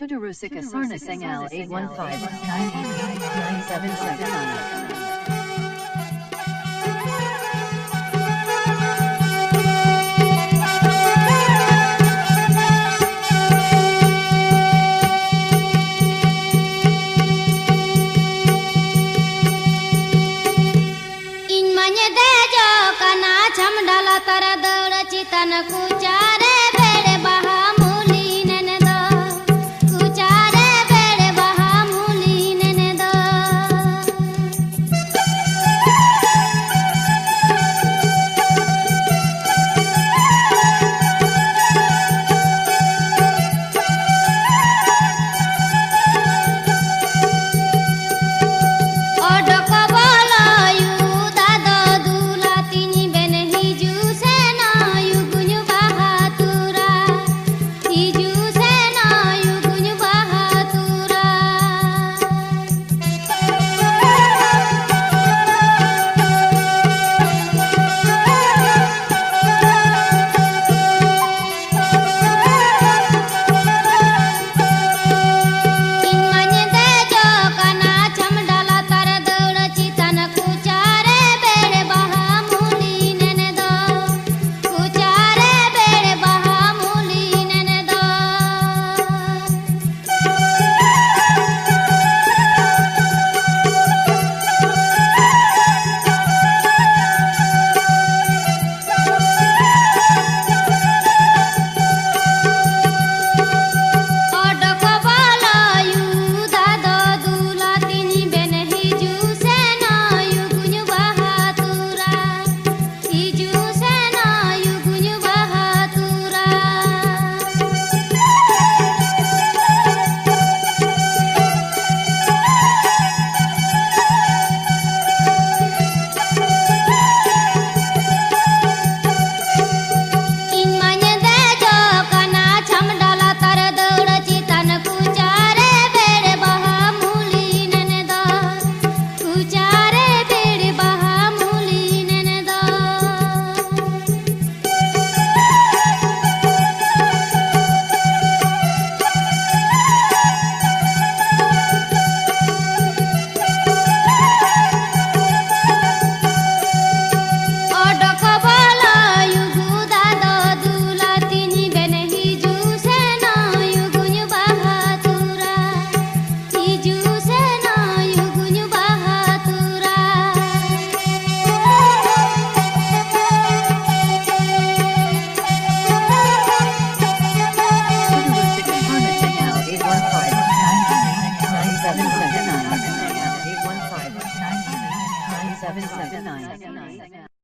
Tudorusika Sarnasangal 815-98779. कुचारे बेड़े बहा मूली नेने दो कुचारे बेड़े बहा मूली नेने दो ओडको बोलो यू दादो दूला तिनी बेने हिजू से ना यू गुन्यू बहातुरा हिजू से ना यू गुन्यू बहातुरा इनमने देजो कना चमडाला तर दौड़ चितन कुचारे बेड़े बहा मूली नेने दो कुचारे बेड़े बहा मूली नेने दो ओडको बोलो यू दादो दूला तिनी बेने हिजू से ना यू गुन्यू बहातुरा हिजू से ना यू गुन्यू बहातुरा इनमने देजो कना चमडाला तर दौड़ चितन कुचारे बेड़े बहा मूली नेने दो कुचारे बेड़े बहा मूली नेने दो ओडको बोलो यू दादो दूला तिनी बेने हिजू से ना यू गुन्यू बहातुरा हिजू से ना यू गुन्यू बहातुरा Tudorusika Sarnasangal 815-98779. 815-98779.